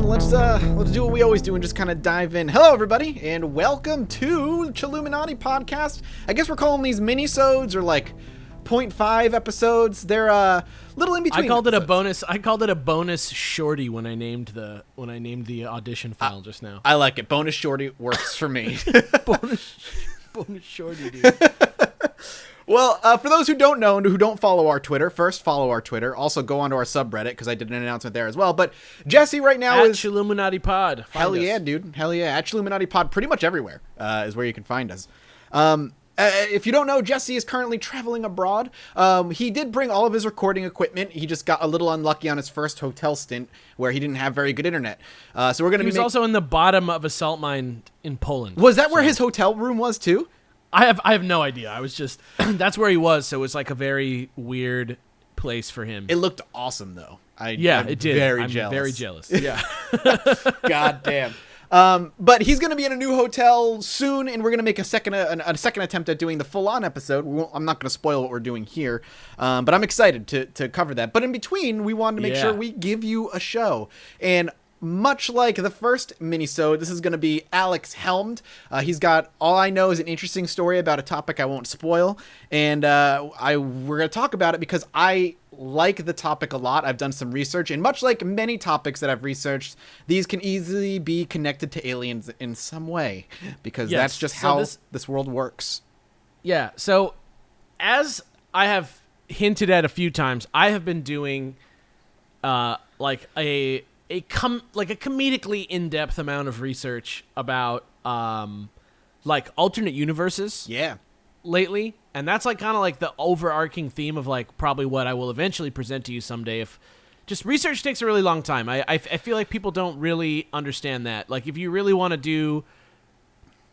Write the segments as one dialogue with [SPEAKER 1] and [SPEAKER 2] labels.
[SPEAKER 1] let's do what we always do and just kind of dive in. Hello, everybody, and welcome to Chilluminati Podcast. I guess we're calling these minisodes or like 0.5 episodes. They're little in between.
[SPEAKER 2] I called it a bonus shorty when I named the audition file just now.
[SPEAKER 1] I like it. Bonus shorty works for me.
[SPEAKER 2] bonus shorty, dude.
[SPEAKER 1] Well, for those who don't know and who don't follow our Twitter, first follow our Twitter. Also go onto our subreddit because I did an announcement there as well. But Jesse right now
[SPEAKER 2] is
[SPEAKER 1] Chilluminati
[SPEAKER 2] Pod.
[SPEAKER 1] Hell yeah, dude. Hell yeah. At Chilluminati Pod, pretty much everywhere is where you can find us. If you don't know, Jesse is currently traveling abroad. He did bring all of his recording equipment. He just got a little unlucky on his first hotel stint where he didn't have very good internet. So we're gonna.
[SPEAKER 2] He was also in the bottom of a salt mine in Poland.
[SPEAKER 1] Was that where his hotel room was too?
[SPEAKER 2] I have no idea. I was just that's where he was. So it was like a very weird place for him.
[SPEAKER 1] It looked awesome though.
[SPEAKER 2] It did.
[SPEAKER 1] I'm
[SPEAKER 2] very jealous. Yeah.
[SPEAKER 1] God damn. But he's going to be in a new hotel soon, and we're going to make a second attempt at doing the full-on episode. I'm not going to spoil what we're doing here, but I'm excited to cover that. But in between, we wanted to make sure we give you a show. And much like the first minisode, this is going to be Alex helmed. He's got All I Know is an interesting story about a topic I won't spoil, and we're going to talk about it because I like the topic a lot. I've done some research, and much like many topics that I've researched, these can easily be connected to aliens in some way, because that's just how this world works.
[SPEAKER 2] Yeah, so as I have hinted at a few times, I have been doing like a comedically in-depth amount of research about like alternate universes.
[SPEAKER 1] Yeah.
[SPEAKER 2] Lately, and that's like kind of like the overarching theme of like probably what I will eventually present to you someday. If just research takes a really long time. I feel like people don't really understand that. Like if you really want to do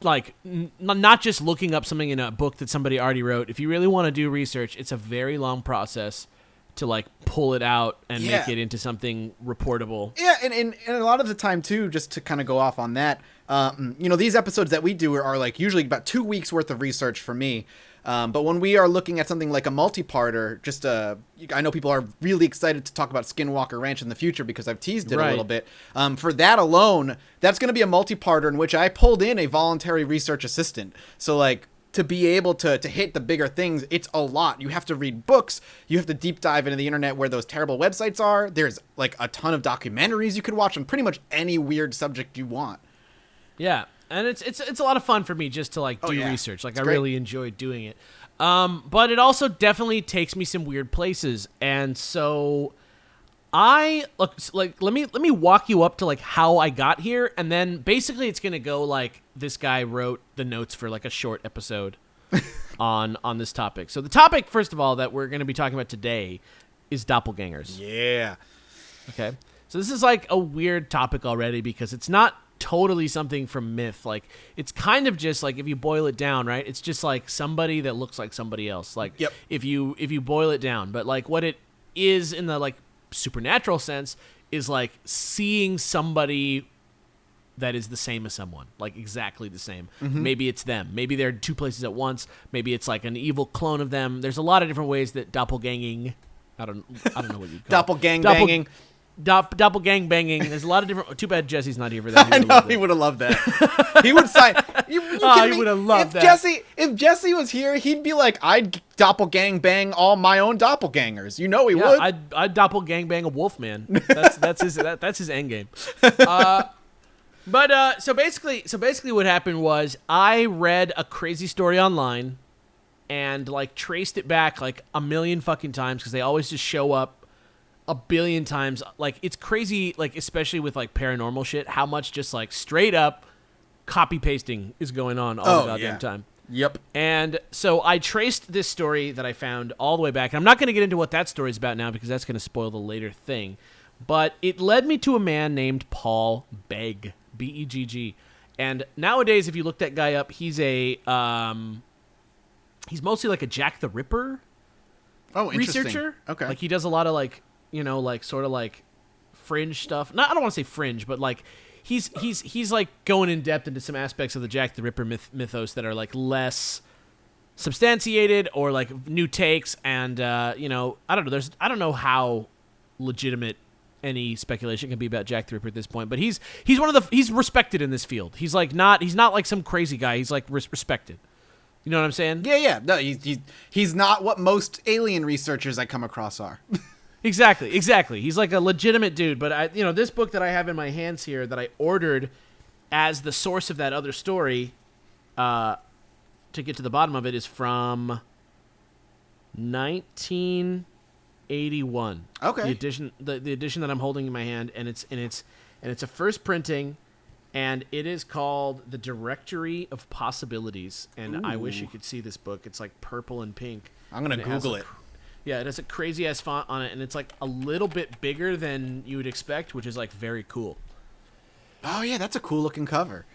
[SPEAKER 2] like not just looking up something in a book that somebody already wrote, if you really want to do research, it's a very long process to like pull it out and make it into something reportable.
[SPEAKER 1] Yeah, and a lot of the time too, just to kind of go off on that, these episodes that we do are like usually about 2 weeks worth of research for me. But when we are looking at something like a multi-parter, I know people are really excited to talk about Skinwalker Ranch in the future because I've teased it a little bit. For that alone, that's going to be a multi-parter in which I pulled in a voluntary research assistant. So like, to be able to hit the bigger things, it's a lot. You have to read books. You have to deep dive into the internet where those terrible websites are. There's like a ton of documentaries you could watch on pretty much any weird subject you want.
[SPEAKER 2] Yeah, and it's a lot of fun for me just to like do research. Like it's great. Really enjoy doing it. But it also definitely takes me some weird places, and so let me walk you up to like how I got here, and then basically it's gonna go like this guy wrote the notes for like a short episode on this topic. So the topic, first of all, that we're gonna be talking about today is doppelgangers.
[SPEAKER 1] Yeah.
[SPEAKER 2] Okay. So this is like a weird topic already because it's not totally something from myth. Like it's kind of just like if you boil it down, right? It's just like somebody that looks like somebody else. Like if you boil it down, but like what it is in the like supernatural sense is like seeing somebody that is the same as someone, like exactly the same. Mm-hmm. Maybe it's them. Maybe they're in two places at once. Maybe it's like an evil clone of them. There's a lot of different ways that doppelganging. I don't know what you call
[SPEAKER 1] banging.
[SPEAKER 2] Doppelgang banging. There's a lot of different. Too bad Jesse's not here for that.
[SPEAKER 1] I know he would have loved that. He would sign. He
[SPEAKER 2] would have loved that.
[SPEAKER 1] If Jesse was here, he'd be like, "I'd doppelgang bang all my own doppelgangers." You know he would.
[SPEAKER 2] I'd doppelgang bang a wolf man. That's his end game. But so basically, what happened was I read a crazy story online, and like traced it back like a million fucking times because they always just show up a billion times. Like it's crazy, like especially with like paranormal shit, how much just like straight up copy pasting is going on all the goddamn time.
[SPEAKER 1] Yep.
[SPEAKER 2] And so I traced this story that I found all the way back, and I'm not going to get into what that story is about now because that's going to spoil the later thing. But it led me to a man named Paul Begg, Begg. And nowadays, if you look that guy up, he's he's mostly like a Jack the Ripper researcher.
[SPEAKER 1] Okay.
[SPEAKER 2] Like he does a lot of like, like sort of like fringe stuff. I don't want to say fringe, but like he's like going in depth into some aspects of the Jack the Ripper mythos that are like less substantiated or like new takes. And I don't know. I don't know how legitimate any speculation can be about Jack the Ripper at this point. But he's he's respected in this field. He's not like some crazy guy. He's like respected. You know what I'm saying?
[SPEAKER 1] Yeah. No, he's not what most alien researchers I come across are.
[SPEAKER 2] Exactly. He's like a legitimate dude. But this book that I have in my hands here that I ordered as the source of that other story, to get to the bottom of it, is from 1981.
[SPEAKER 1] Okay.
[SPEAKER 2] The edition that I'm holding in my hand, and it's a first printing. And it is called The Directory of Possibilities. And I wish you could see this book. It's like purple and pink.
[SPEAKER 1] I'm going to Google it.
[SPEAKER 2] Yeah, it has a crazy-ass font on it. And it's like a little bit bigger than you would expect, which is like very cool.
[SPEAKER 1] Oh, yeah, that's a cool-looking cover.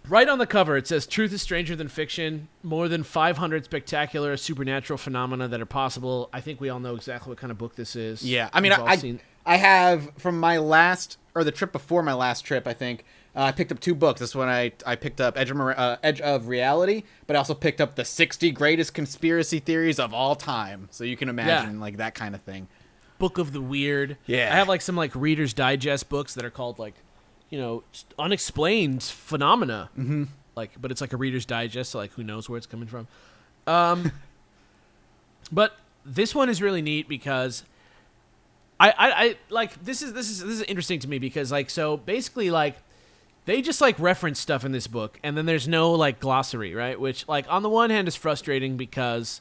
[SPEAKER 2] Right on the cover, it says, "Truth is stranger than fiction. More than 500 spectacular supernatural phenomena that are possible." I think we all know exactly what kind of book this is.
[SPEAKER 1] Yeah, I mean, I have, from my last, or the trip before my last trip, I think, I picked up 2 books. This one I picked up Edge of Reality, but I also picked up the 60 greatest conspiracy theories of all time. So you can imagine like that kind of thing.
[SPEAKER 2] Book of the Weird.
[SPEAKER 1] Yeah.
[SPEAKER 2] I have like some like Reader's Digest books that are called like, unexplained phenomena. Mm-hmm. But it's like a Reader's Digest, so like who knows where it's coming from. But this one is really neat because I like this is interesting to me because like so basically like they just like reference stuff in this book and then there's no like glossary, right? Which like on the one hand is frustrating because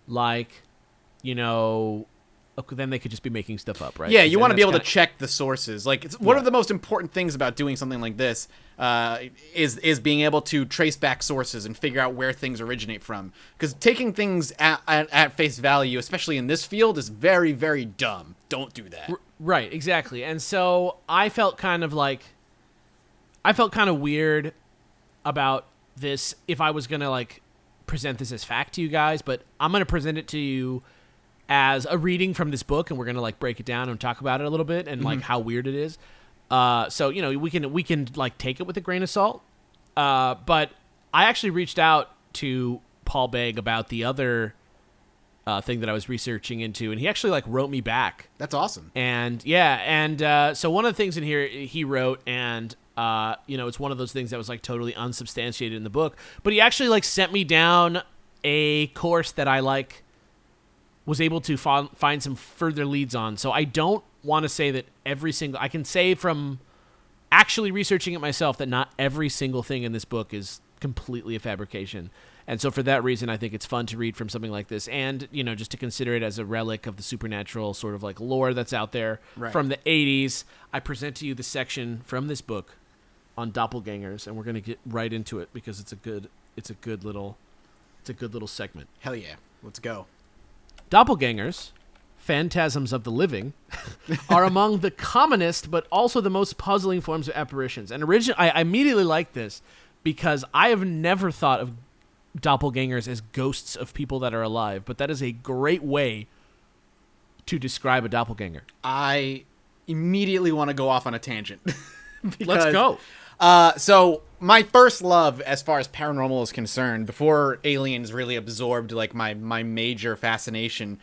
[SPEAKER 2] like then they could just be making stuff up, right?
[SPEAKER 1] Yeah, you want to be able to check the sources. Like, one of the most important things about doing something like this is being able to trace back sources and figure out where things originate from. Because taking things at face value, especially in this field, is very, very dumb. Don't do that.
[SPEAKER 2] Right, exactly. And so I felt kind of weird about this if I was going to, like, present this as fact to you guys. But I'm going to present it to you as a reading from this book, and we're gonna like break it down and talk about it a little bit and like how weird it is. So we can like take it with a grain of salt. But I actually reached out to Paul Begg about the other thing that I was researching into, and he actually like wrote me back.
[SPEAKER 1] That's awesome.
[SPEAKER 2] And so one of the things in here he wrote, and it's one of those things that was like totally unsubstantiated in the book, but he actually like sent me down a course that I like was able to find some further leads on. So I don't want to say that I can say from actually researching it myself that not every single thing in this book is completely a fabrication. And so for that reason, I think it's fun to read from something like this and, just to consider it as a relic of the supernatural sort of like lore that's out there from the 80s. I present to you the section from this book on doppelgangers, and we're going to get right into it because it's a good little segment.
[SPEAKER 1] Hell yeah. Let's go.
[SPEAKER 2] Doppelgangers, phantasms of the living, are among the commonest but also the most puzzling forms of apparitions. And I immediately liked this because I have never thought of doppelgangers as ghosts of people that are alive, but that is a great way to describe a doppelganger.
[SPEAKER 1] I immediately want to go off on a tangent.
[SPEAKER 2] Let's go.
[SPEAKER 1] So my first love as far as paranormal is concerned, before aliens really absorbed like my major fascination,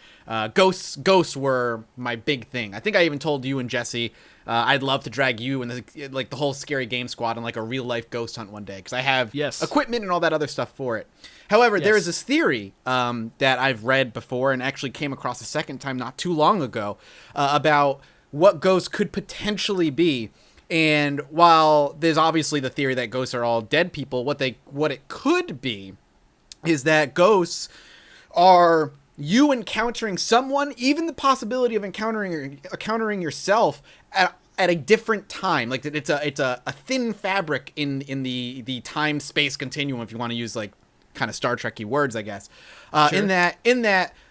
[SPEAKER 1] ghosts were my big thing. I think I even told you and Jesse I'd love to drag you and the whole Scary Game Squad on like a real life ghost hunt one day because I have equipment and all that other stuff for it. However, there is this theory that I've read before and actually came across a second time not too long ago about what ghosts could potentially be. And while there's obviously the theory that ghosts are all dead people, what it could be is that ghosts are you encountering someone, even the possibility of encountering yourself at a different time. Like it's a thin fabric in the time space continuum, if you want to use like kind of Star Trek-y words, I guess. Sure. In that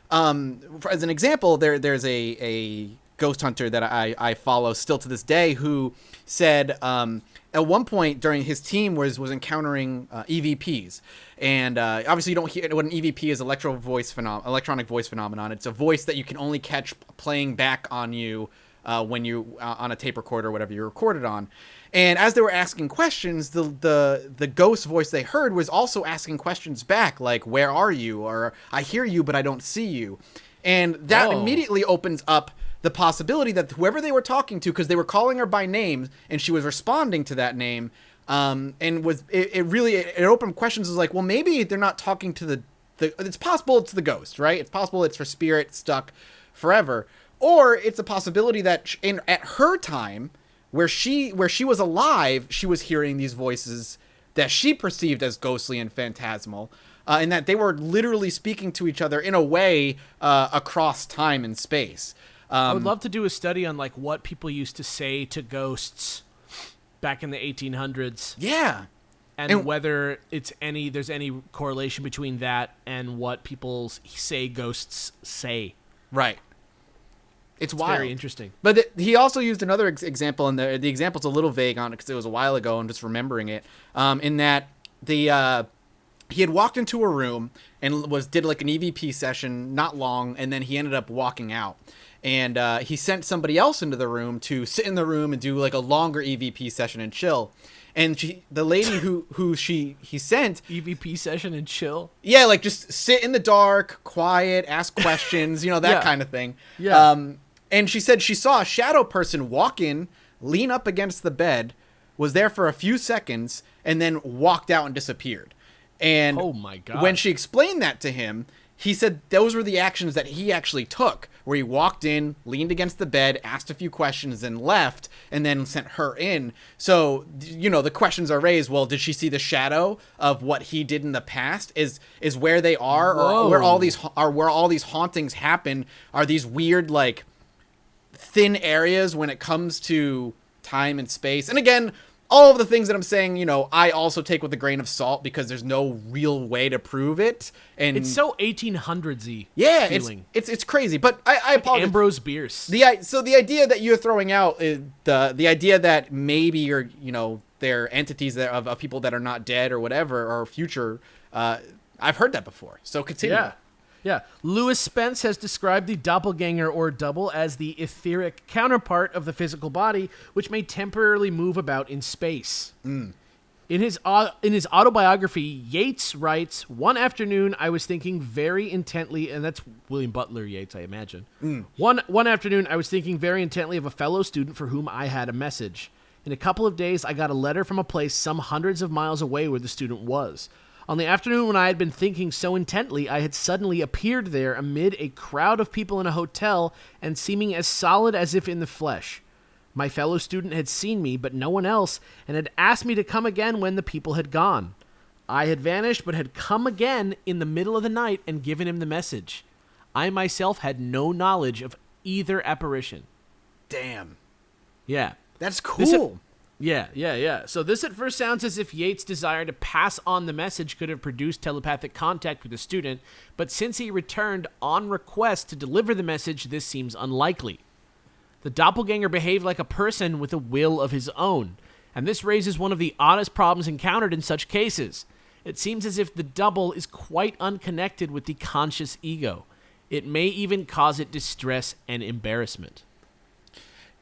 [SPEAKER 1] as an example, there's a ghost hunter that I follow still to this day who said at one point during his team was encountering EVPs, and obviously you don't hear what an EVP is. Electronic voice phenomenon. It's a voice that you can only catch playing back on you when you on a tape recorder or whatever you recorded on. And as they were asking questions, the ghost voice they heard was also asking questions back, like "Where are you?" or "I hear you but I don't see you," and that immediately opens up the possibility that whoever they were talking to, because they were calling her by name and she was responding to that name, and was it opened questions. Is like, well, maybe they're not talking to the it's possible it's the ghost, right? It's possible it's her spirit stuck forever, or it's a possibility that at her time where she was alive, she was hearing these voices that she perceived as ghostly and phantasmal, and that they were literally speaking to each other in a way across time and space.
[SPEAKER 2] I would love to do a study on like what people used to say to ghosts back in the 1800s.
[SPEAKER 1] Yeah.
[SPEAKER 2] And whether there's any correlation between that and what people say ghosts say.
[SPEAKER 1] Right. It's wild.
[SPEAKER 2] Very interesting.
[SPEAKER 1] But he also used another example, and the example's a little vague on it because it was a while ago. I'm just remembering it. In that he had walked into a room and did like an EVP session, not long, and then he ended up walking out. And he sent somebody else into the room to sit in the room and do like a longer EVP session and chill. And the lady who he sent
[SPEAKER 2] EVP session and chill.
[SPEAKER 1] Yeah, like just sit in the dark, quiet, ask questions, that kind of thing.
[SPEAKER 2] Yeah.
[SPEAKER 1] And she said she saw a shadow person walk in, lean up against the bed, was there for a few seconds, and then walked out and disappeared. And
[SPEAKER 2] oh my God.
[SPEAKER 1] When she explained that to him, he said those were the actions that he actually took, where he walked in, leaned against the bed, asked a few questions, and left, and then sent her in. So, the questions are raised, well, did she see the shadow of what he did in the past? Is where they are, or where all these hauntings happen, are these weird, like, thin areas when it comes to time and space. And again, all of the things that I'm saying, I also take with a grain of salt because there's no real way to prove it. And
[SPEAKER 2] it's so 1800s-y.
[SPEAKER 1] Yeah,
[SPEAKER 2] feeling.
[SPEAKER 1] It's crazy. But I apologize.
[SPEAKER 2] Ambrose Bierce.
[SPEAKER 1] So the idea that you're throwing out is the idea that maybe you're, they're entities of people that are not dead or whatever or future. I've heard that before. So continue.
[SPEAKER 2] Yeah. Lewis Spence has described the doppelganger or double as the etheric counterpart of the physical body, which may temporarily move about in space. In his autobiography, Yeats writes, "One afternoon I was thinking very intently," and that's William Butler Yeats, I imagine. One afternoon I was thinking very intently of a fellow student for whom I had a message. In a couple of days I got a letter from a place some hundreds of miles away where the student was. On the afternoon when I had been thinking so intently, I had suddenly appeared there amid a crowd of people in a hotel and seeming as solid as if in the flesh. My fellow student had seen me, but no one else, and had asked me to come again when the people had gone. I had vanished, but had come again in the middle of the night and given him the message. I myself had no knowledge of either apparition.
[SPEAKER 1] Damn.
[SPEAKER 2] Yeah.
[SPEAKER 1] That's cool.
[SPEAKER 2] Yeah. So this at first sounds as if Yeats' desire to pass on the message could have produced telepathic contact with the student, but since he returned on request to deliver the message, this seems unlikely. The doppelganger behaved like a person with a will of his own, and this raises one of the oddest problems encountered in such cases. It seems as if the double is quite unconnected with the conscious ego. It may even cause it distress and embarrassment.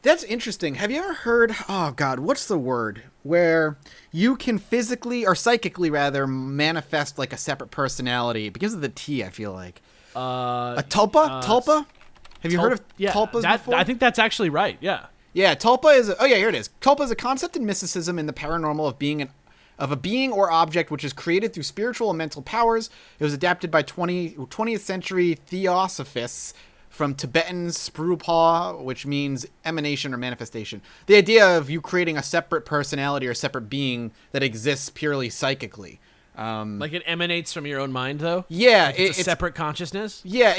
[SPEAKER 1] That's interesting. Have you ever heard, oh God, what's the word? Where you can physically or psychically rather manifest like a separate personality. It begins with a T, I feel like. A tulpa? Tulpa? Have you heard of tulpas before?
[SPEAKER 2] I think that's actually right, yeah.
[SPEAKER 1] Yeah, tulpa is, here it is. Tulpa is a concept in mysticism in the paranormal of a being or object which is created through spiritual and mental powers. It was adapted by 20th century theosophists from Tibetan Sprupha, which means emanation or manifestation. The idea of you creating a separate personality or separate being that exists purely psychically.
[SPEAKER 2] Like it emanates from your own mind, though?
[SPEAKER 1] Yeah.
[SPEAKER 2] Like it's a separate consciousness?
[SPEAKER 1] Yeah,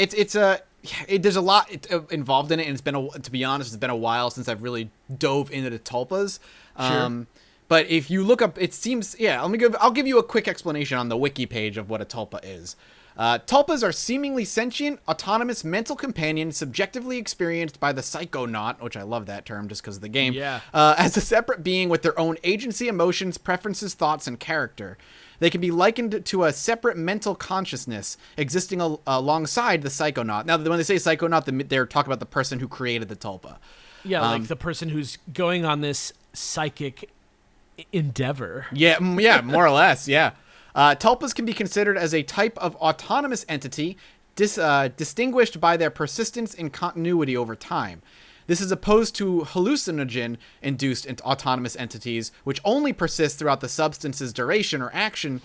[SPEAKER 1] there's a lot involved in it, and to be honest, it's been a while since I've really dove into the tulpas.
[SPEAKER 2] Sure.
[SPEAKER 1] But if you look up, it seems, I'll give you a quick explanation on the wiki page of what a tulpa is. Tulpas are seemingly sentient, autonomous mental companions subjectively experienced by the psychonaut, which I love that term just because of the game, as a separate being with their own agency, emotions, preferences, thoughts, and character. They can be likened to a separate mental consciousness existing alongside the psychonaut. Now, when they say psychonaut, they're talking about the person who created the tulpa.
[SPEAKER 2] Yeah, like the person who's going on this psychic endeavor.
[SPEAKER 1] Yeah, more or less, yeah. Tulpas can be considered as a type of autonomous entity distinguished by their persistence in continuity over time. This is opposed to hallucinogen-induced autonomous entities, which only persist throughout the substance's duration or action,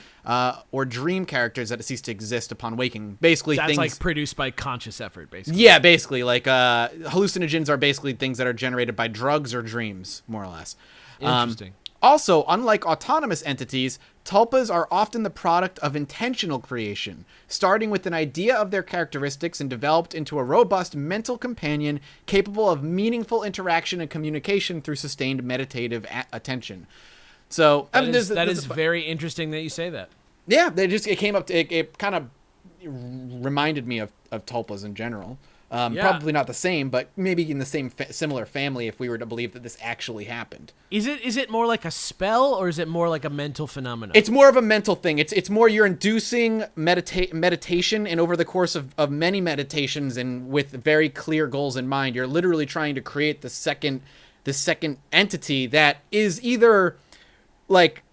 [SPEAKER 1] or dream characters that cease to exist upon waking. Basically,
[SPEAKER 2] that's
[SPEAKER 1] things
[SPEAKER 2] like produced by conscious effort, basically.
[SPEAKER 1] Yeah, basically, like hallucinogens are basically things that are generated by drugs or dreams, more or less.
[SPEAKER 2] Interesting.
[SPEAKER 1] Also, unlike autonomous entities, tulpas are often the product of intentional creation, starting with an idea of their characteristics and developed into a robust mental companion capable of meaningful interaction and communication through sustained meditative attention. So
[SPEAKER 2] that is very interesting that you say that.
[SPEAKER 1] Yeah, it came up. It kind of reminded me of tulpas in general. Probably not the same, but maybe in the same similar family if we were to believe that this actually happened.
[SPEAKER 2] Is it more like a spell or is it more like a mental phenomenon?
[SPEAKER 1] It's more of a mental thing. It's more you're inducing meditation, and over the course of many meditations and with very clear goals in mind, you're literally trying to create the second entity that is either like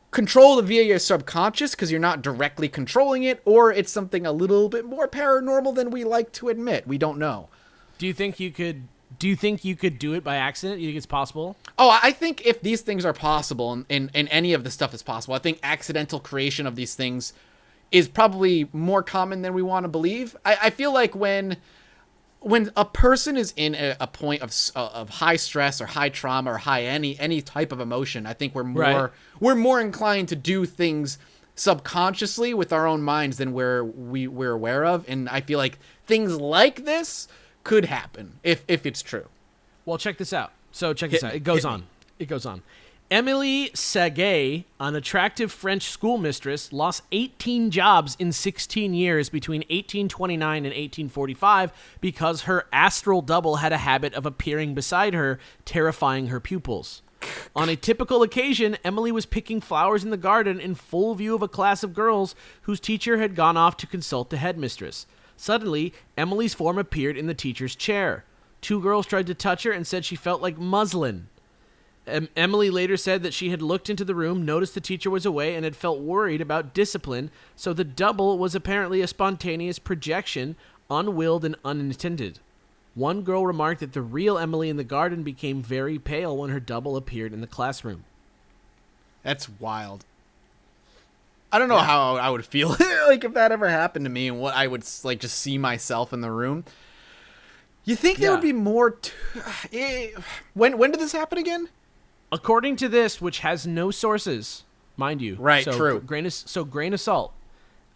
[SPEAKER 1] controlled via your subconscious because you're not directly controlling it, or it's something a little bit more paranormal than we like to admit. We don't know.
[SPEAKER 2] Do you think you could do it by accident? You think it's possible?
[SPEAKER 1] Oh, I think if these things are possible and any of the stuff is possible, I think accidental creation of these things is probably more common than we want to believe. I feel like when a person is in a point of high stress or high trauma or high any type of emotion, I think we're more inclined to do things subconsciously with our own minds than we're aware of, and I feel like things like this could happen if it's true.
[SPEAKER 2] Well, check this out. It goes on. Emily Saget, an attractive French schoolmistress, lost 18 jobs in 16 years between 1829 and 1845 because her astral double had a habit of appearing beside her, terrifying her pupils. On a typical occasion, Emily was picking flowers in the garden in full view of a class of girls whose teacher had gone off to consult the headmistress. Suddenly, Emily's form appeared in the teacher's chair. 2 girls tried to touch her and said she felt like muslin. Emily later said that she had looked into the room, noticed the teacher was away, and had felt worried about discipline, so the double was apparently a spontaneous projection, unwilled and unintended. One girl remarked that the real Emily in the garden became very pale when her double appeared in the classroom.
[SPEAKER 1] That's wild. I don't know how I would feel like if that ever happened to me and what I would like just see myself in the room. You think there would be more when did this happen again?
[SPEAKER 2] According to this, which has no sources, mind you.
[SPEAKER 1] Right,
[SPEAKER 2] so
[SPEAKER 1] true.
[SPEAKER 2] Grain of salt.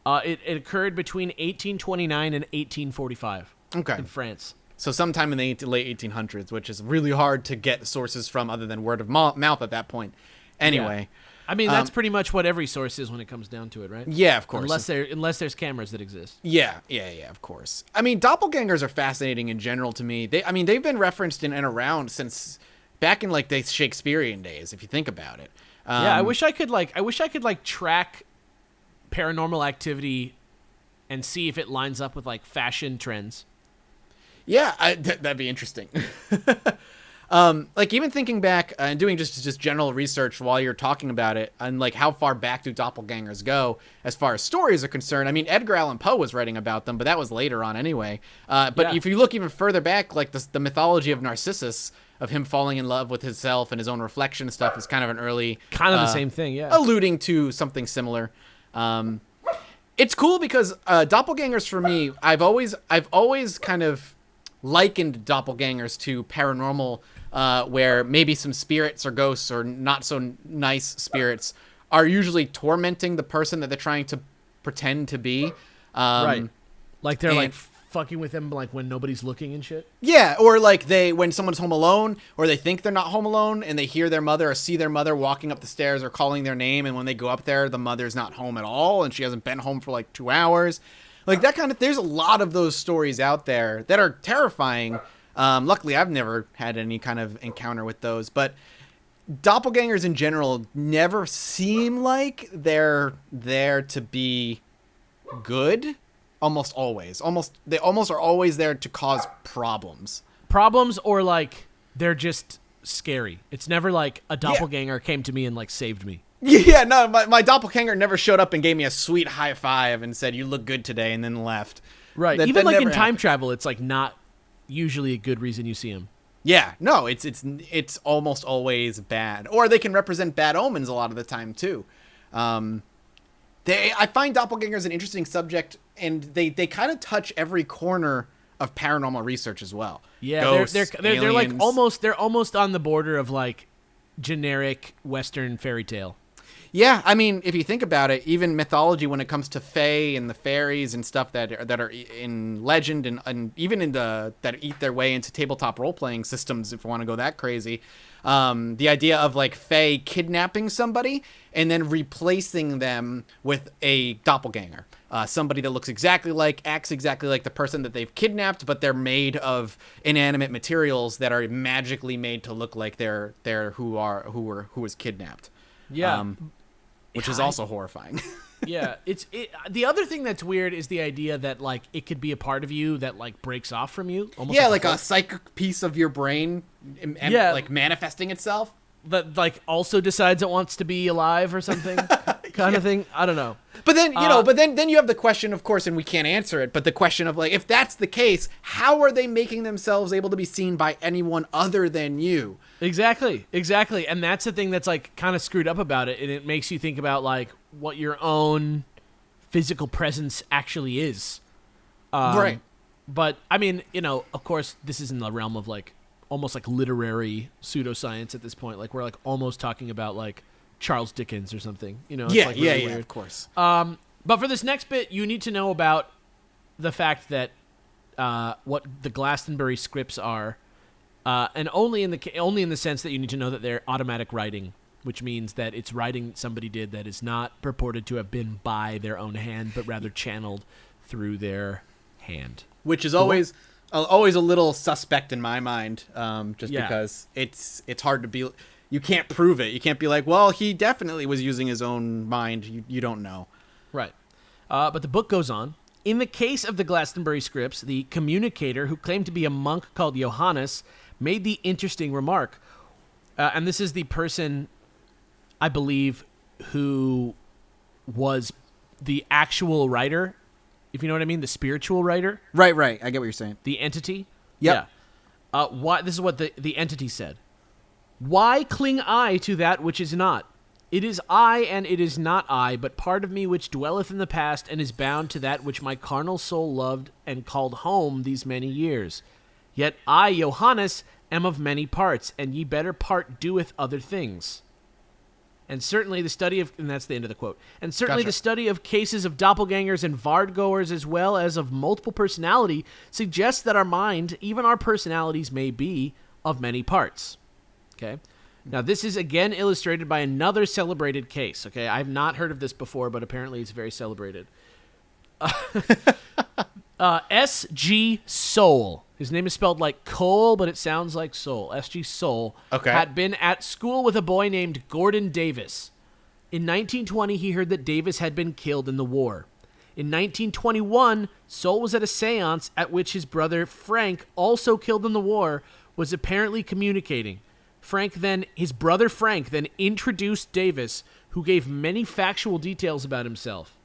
[SPEAKER 2] It occurred between 1829 and 1845 in France.
[SPEAKER 1] So sometime in the late 1800s, which is really hard to get sources from other than word of mouth at that point. Anyway.
[SPEAKER 2] Yeah. I mean, that's pretty much what every source is when it comes down to it, right?
[SPEAKER 1] Yeah, of course.
[SPEAKER 2] Unless there's cameras that exist.
[SPEAKER 1] Yeah, of course. I mean, doppelgangers are fascinating in general to me. They've been referenced and around since back in like the Shakespearean days, if you think about it.
[SPEAKER 2] I wish I could track paranormal activity and see if it lines up with like fashion trends.
[SPEAKER 1] Yeah, that'd be interesting. Like even thinking back and doing just general research while you're talking about it, and like how far back do doppelgangers go as far as stories are concerned. I mean, Edgar Allan Poe was writing about them, but that was later on anyway. If you look even further back, like the mythology of Narcissus, of him falling in love with himself and his own reflection and stuff, is kind of an early
[SPEAKER 2] the same thing, yeah,
[SPEAKER 1] alluding to something similar. It's cool because doppelgangers for me, I've always kind of likened doppelgangers to paranormal, where maybe some spirits or ghosts or not so nice spirits are usually tormenting the person that they're trying to pretend to be.
[SPEAKER 2] Right. Like they're like fucking with them like when nobody's looking and shit.
[SPEAKER 1] Yeah, or like when someone's home alone, or they think they're not home alone and they hear their mother or see their mother walking up the stairs or calling their name, and when they go up there, the mother's not home at all and she hasn't been home for like 2 hours. Like that kind of, there's a lot of those stories out there that are terrifying. Luckily, I've never had any kind of encounter with those, but doppelgangers in general never seem like they're there to be good. Almost always. They almost are always there to cause problems.
[SPEAKER 2] Problems, or like they're just scary. It's never like a doppelganger came to me and like saved me.
[SPEAKER 1] Yeah, no, my doppelganger never showed up and gave me a sweet high five and said, "You look good today," and then left.
[SPEAKER 2] Right. Even like in time travel, it's like not usually a good reason you see him.
[SPEAKER 1] Yeah, no, it's almost always bad, or they can represent bad omens a lot of the time too. I find doppelgangers an interesting subject, and they kind of touch every corner of paranormal research as well.
[SPEAKER 2] Yeah,
[SPEAKER 1] Ghosts,
[SPEAKER 2] they're like almost on the border of like generic Western fairy tale.
[SPEAKER 1] Yeah, I mean, if you think about it, even mythology when it comes to fae and the fairies and stuff that are in legend and even in that eat their way into tabletop role-playing systems, if you want to go that crazy, the idea of like fae kidnapping somebody and then replacing them with a doppelganger, somebody that looks acts exactly like the person that they've kidnapped, but they're made of inanimate materials that are magically made to look like they're who was kidnapped.
[SPEAKER 2] Yeah.
[SPEAKER 1] Which is also horrifying.
[SPEAKER 2] Yeah, the other thing that's weird is the idea that like it could be a part of you that like breaks off from you.
[SPEAKER 1] Almost like a psychic piece of your brain, like manifesting itself.
[SPEAKER 2] That like also decides it wants to be alive or something, kind of thing. I don't know.
[SPEAKER 1] But then then you have the question, of course, and we can't answer it. But the question of like, if that's the case, how are they making themselves able to be seen by anyone other than you?
[SPEAKER 2] Exactly, and that's the thing that's like kind of screwed up about it, and it makes you think about like what your own physical presence actually is.
[SPEAKER 1] Right.
[SPEAKER 2] But I mean, of course, this is in the realm of like almost like literary pseudoscience at this point. Like we're like almost talking about like Charles Dickens or something. It's like really weird.
[SPEAKER 1] Of course.
[SPEAKER 2] But for this next bit, you need to know about the fact that what the Glastonbury scripts are. And only in the sense that you need to know that they're automatic writing, which means that it's writing somebody did that is not purported to have been by their own hand, but rather channeled through their hand.
[SPEAKER 1] Which is always a little suspect in my mind, because it's hard to be. You can't prove it. You can't be like, well, he definitely was using his own mind. You don't know.
[SPEAKER 2] Right. But the book goes on. In the case of the Glastonbury scripts, the communicator, who claimed to be a monk called Johannes, made the interesting remark, and this is the person, I believe, who was the actual writer, if you know what I mean, the spiritual writer.
[SPEAKER 1] Right. I get what you're saying.
[SPEAKER 2] The entity.
[SPEAKER 1] Yep.
[SPEAKER 2] Yeah. This is what the entity said. Why cling I to that which is not? It is I, and it is not I, but part of me which dwelleth in the past, and is bound to that which my carnal soul loved and called home these many years. Yet I, Johannes, am of many parts, and ye better part doeth other things. And certainly the study of, and that's the end of the quote, and certainly the study of cases of doppelgangers and vardgoers as well as of multiple personality suggests that our mind, even our personalities, may be of many parts. Okay? Now, this is again illustrated by another celebrated case. Okay? I've not heard of this before, but apparently it's very celebrated. S.G. Soul. His name is spelled like Cole, but it sounds like Soul. S.G. Soul had been at school with a boy named Gordon Davis. In 1920, he heard that Davis had been killed in the war. In 1921, Soul was at a seance at which his brother Frank, also killed in the war, was apparently communicating. His brother Frank then introduced Davis, who gave many factual details about himself.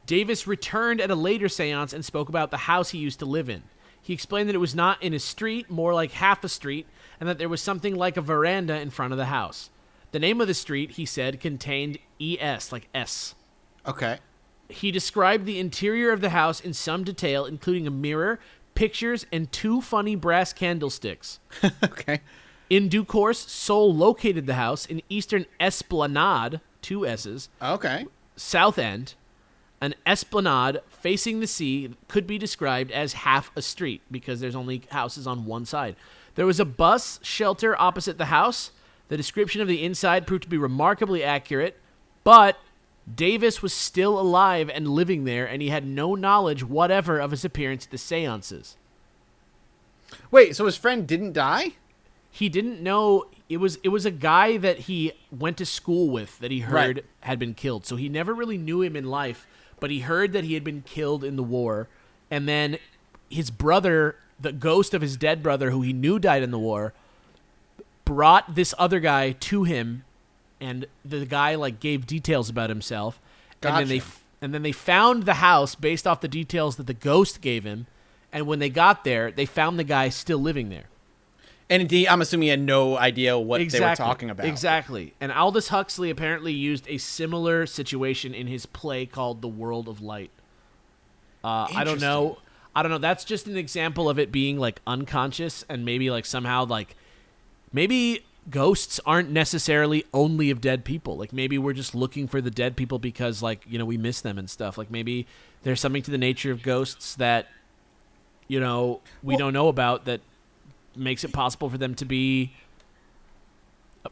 [SPEAKER 2] Davis returned at a later seance and spoke about the house he used to live in. He explained that it was not in a street, more like half a street, and that there was something like a veranda in front of the house. The name of the street, he said, contained ES, like S.
[SPEAKER 1] Okay.
[SPEAKER 2] He described the interior of the house in some detail, including a mirror, pictures, and 2 funny brass candlesticks.
[SPEAKER 1] Okay.
[SPEAKER 2] In due course, Soul located the house in Eastern Esplanade, 2 S's.
[SPEAKER 1] Okay.
[SPEAKER 2] South End. An esplanade facing the sea could be described as half a street because there's only houses on one side. There was a bus shelter opposite the house. The description of the inside proved to be remarkably accurate, but Davis was still alive and living there, and he had no knowledge whatever of his appearance at the seances.
[SPEAKER 1] Wait, so his friend didn't die?
[SPEAKER 2] He didn't know. It was a guy that he went to school with that he heard had been killed. So he never really knew him in life, but he heard that he had been killed in the war. And then his brother, the ghost of his dead brother, who he knew died in the war, brought this other guy to him and the guy like gave details about himself,
[SPEAKER 1] Gotcha.
[SPEAKER 2] and then they found the house based off the details that the ghost gave him, and when they got there, they found the guy still living there.
[SPEAKER 1] And I'm assuming he had no idea what they were talking about.
[SPEAKER 2] Exactly. And Aldous Huxley apparently used a similar situation in his play called The World of Light. I don't know. That's just an example of it being like unconscious, and maybe like somehow like maybe ghosts aren't necessarily only of dead people. Like maybe we're just looking for the dead people because like, you know, we miss them and stuff. Like maybe there's something to the nature of ghosts that, you know, we don't know about that makes it possible for them to be,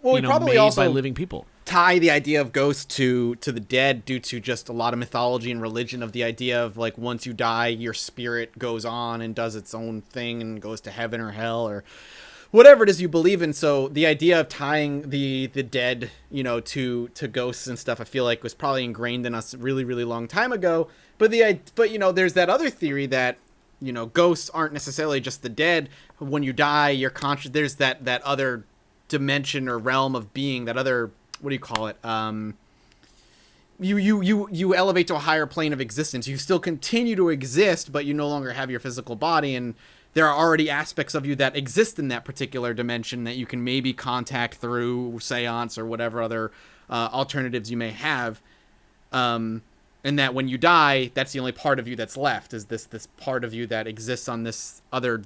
[SPEAKER 1] we probably
[SPEAKER 2] made
[SPEAKER 1] also
[SPEAKER 2] by living people.
[SPEAKER 1] Tie the idea of ghosts to the dead due to just a lot of mythology and religion of the idea of like once you die, your spirit goes on and does its own thing and goes to heaven or hell or whatever it is you believe in. So the idea of tying the dead, you know, to ghosts and stuff, I feel like was probably ingrained in us a really, really long time ago. But you know, there's that other theory that, you know, ghosts aren't necessarily just the dead. When you die, you're conscious. There's that other dimension or realm of being, that other, what do you call it? You elevate to a higher plane of existence. You still continue to exist, but you no longer have your physical body, and there are already aspects of you that exist in that particular dimension that you can maybe contact through seance or whatever other alternatives you may have. And that when you die, that's the only part of you that's left, is this part of you that exists on this other.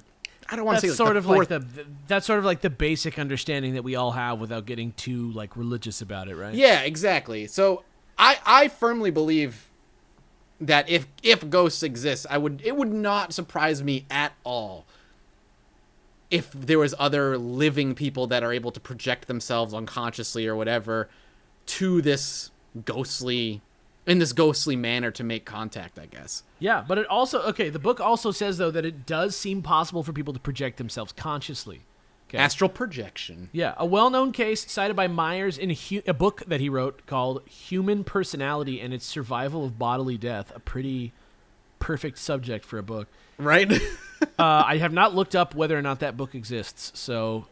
[SPEAKER 1] I don't want to say
[SPEAKER 2] that's sort of like the basic understanding that we all have without getting too like religious about it, right?
[SPEAKER 1] Yeah, exactly. So I firmly believe that if ghosts exist, it would not surprise me at all if there was other living people that are able to project themselves unconsciously or whatever to this ghostly manner to make contact, I guess.
[SPEAKER 2] Yeah, but it also, the book also says, though, that it does seem possible for people to project themselves consciously. Okay.
[SPEAKER 1] Astral projection.
[SPEAKER 2] Yeah, a well-known case cited by Myers in a book that he wrote called Human Personality and Its Survival of Bodily Death, a pretty perfect subject for a book.
[SPEAKER 1] Right?
[SPEAKER 2] I have not looked up whether or not that book exists, so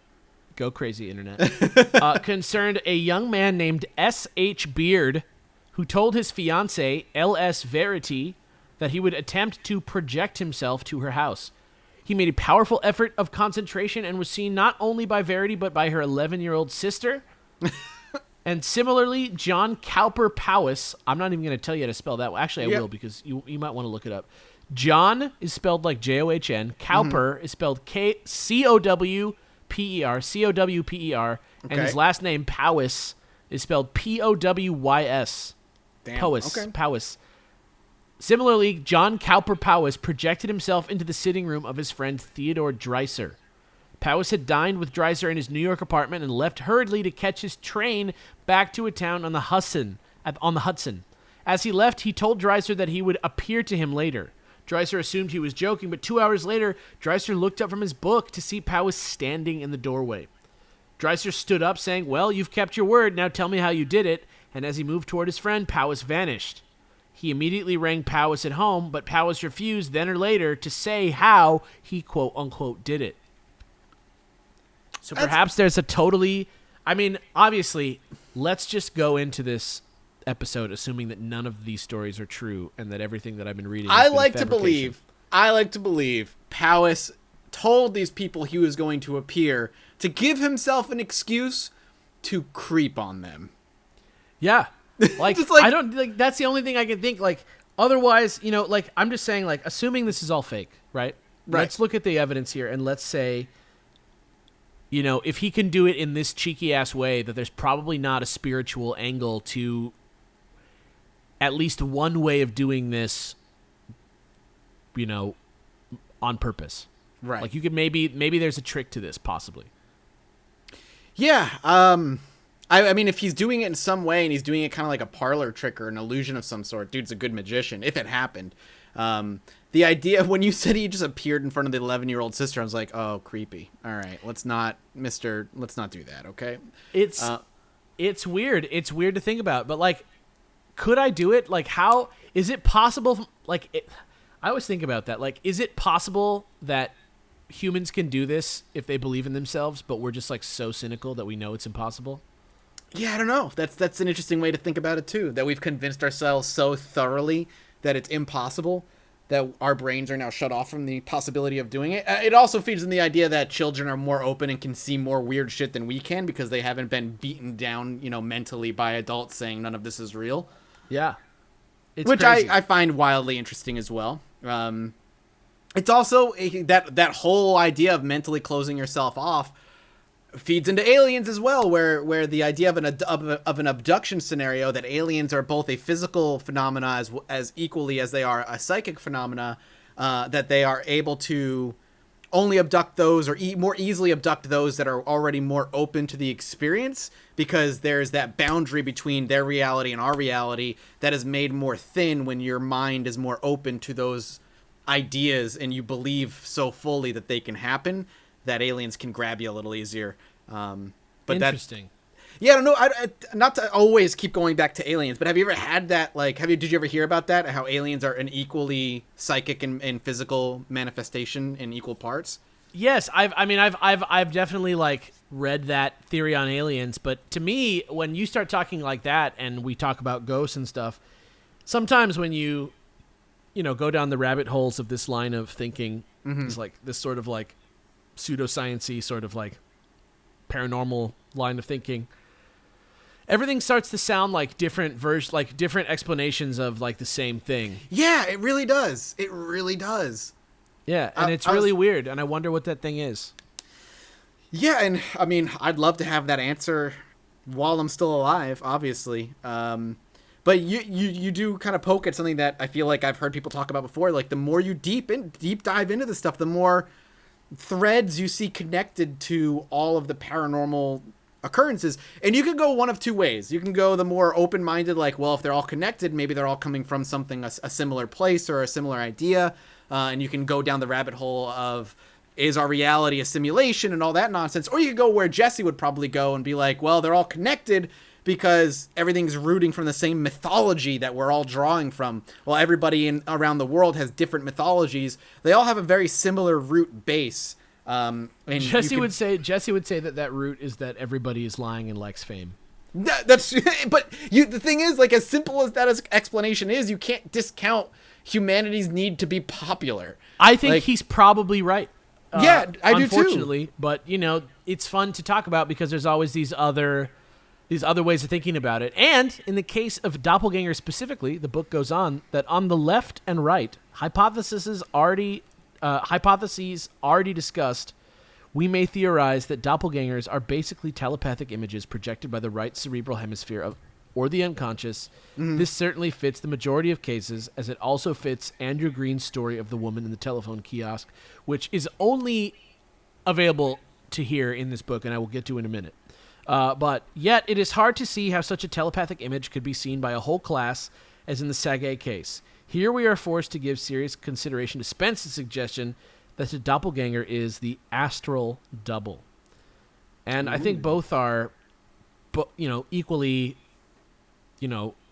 [SPEAKER 2] go crazy, Internet. Concerned a young man named S.H. Beard, who told his fiancée, L.S. Verity, that he would attempt to project himself to her house. He made a powerful effort of concentration and was seen not only by Verity, but by her 11-year-old sister. And similarly, John Cowper Powys, I'm not even going to tell you how to spell that. Well, actually, I will, because you might want to look it up. John is spelled like John. Cowper is spelled Cowper, Cowper, and his last name, Powys, is spelled Powy's.
[SPEAKER 1] Damn.
[SPEAKER 2] Powys.
[SPEAKER 1] Okay.
[SPEAKER 2] Powys. Similarly, John Cowper Powys projected himself into the sitting room of his friend Theodore Dreiser. Powys had dined with Dreiser in his New York apartment and left hurriedly to catch his train back to a town on the Hudson. As he left, he told Dreiser that he would appear to him later. Dreiser assumed he was joking, but 2 hours later, Dreiser looked up from his book to see Powys standing in the doorway. Dreiser stood up, saying, "Well, you've kept your word. Now tell me how you did it." And as he moved toward his friend, Powys vanished. He immediately rang Powys at home, but Powys refused then or later to say how he quote-unquote did it. So perhaps there's a totally... I mean, obviously, let's just go into this episode assuming that none of these stories are true and that everything that I've been reading
[SPEAKER 1] I like to believe Powys told these people he was going to appear to give himself an excuse to creep on them.
[SPEAKER 2] Yeah. Like, I don't, like, that's the only thing I can think, like, otherwise, you know, like, I'm just saying, like, assuming this is all fake, right? Let's look at the evidence here and let's say, you know, if he can do it in this cheeky-ass way, that there's probably not a spiritual angle to at least one way of doing this, you know, on purpose.
[SPEAKER 1] Right.
[SPEAKER 2] Like, you could maybe there's a trick to this, possibly.
[SPEAKER 1] Yeah, I mean, if he's doing it in some way and he's doing it kind of like a parlor trick or an illusion of some sort, dude's a good magician, if it happened. The idea, when you said he just appeared in front of the 11-year-old sister, I was like, oh, creepy. All right, let's not do that, okay?
[SPEAKER 2] It's weird. It's weird to think about, but, like, could I do it? Like, how, is it possible, like, I always think about that. Like, is it possible that humans can do this if they believe in themselves, but we're just, like, so cynical that we know it's impossible?
[SPEAKER 1] Yeah, I don't know. That's an interesting way to think about it too. That we've convinced ourselves so thoroughly that it's impossible, that our brains are now shut off from the possibility of doing it. It also feeds in the idea that children are more open and can see more weird shit than we can because they haven't been beaten down, mentally by adults saying none of this is real.
[SPEAKER 2] Yeah.
[SPEAKER 1] Which
[SPEAKER 2] crazy.
[SPEAKER 1] I find wildly interesting as well. It's also that whole idea of mentally closing yourself off feeds into aliens as well, where the idea of an abduction scenario, that aliens are both a physical phenomena as equally as they are a psychic phenomena, that they are able to only abduct those or more easily abduct those that are already more open to the experience, because there's that boundary between their reality and our reality that is made more thin when your mind is more open to those ideas and you believe so fully that they can happen, that aliens can grab you a little easier. But
[SPEAKER 2] interesting.
[SPEAKER 1] Yeah, I don't know. Not to always keep going back to aliens, but have you ever had that? Did you ever hear about that? How aliens are an equally psychic and physical manifestation in equal parts?
[SPEAKER 2] Yes, I've definitely read that theory on aliens, but to me, when you start talking like that and we talk about ghosts and stuff, sometimes when you go down the rabbit holes of this line of thinking, it's like this sort of pseudoscience-y sort of paranormal line of thinking, everything starts to sound like different different explanations of the same thing.
[SPEAKER 1] Yeah, it really does. It really does.
[SPEAKER 2] Yeah, and it's really weird, and I wonder what that thing is.
[SPEAKER 1] Yeah, and I mean, I'd love to have that answer while I'm still alive, obviously. But you do kind of poke at something that I feel like I've heard people talk about before. Like, the more you deep dive into this stuff, the more threads you see connected to all of the paranormal occurrences. And you can go one of two ways. You can go the more open-minded, well, if they're all connected, maybe they're all coming from something, a similar place or a similar idea. And you can go down the rabbit hole of, is our reality a simulation and all that nonsense? Or you could go where Jesse would probably go and be like, well, they're all connected because everything's rooting from the same mythology that we're all drawing from. Well, everybody around the world has different mythologies. They all have a very similar root base. And
[SPEAKER 2] Jesse would say that root is that everybody is lying and likes fame.
[SPEAKER 1] But the thing is, as simple as that explanation is, you can't discount humanity's need to be popular.
[SPEAKER 2] I think he's probably right.
[SPEAKER 1] Yeah, I do too.
[SPEAKER 2] Unfortunately, but it's fun to talk about because there's always these other ways of thinking about it. And in the case of doppelgangers specifically, the book goes on that on the left and right, hypotheses already discussed, we may theorize that doppelgangers are basically telepathic images projected by the right cerebral hemisphere or the unconscious. Mm-hmm. This certainly fits the majority of cases, as it also fits Andrew Green's story of the woman in the telephone kiosk, which is only available to hear in this book, and I will get to in a minute. But yet, it is hard to see how such a telepathic image could be seen by a whole class, as in the Saget case. Here we are forced to give serious consideration to Spence's suggestion that the doppelganger is the astral double. And I think both are, equally,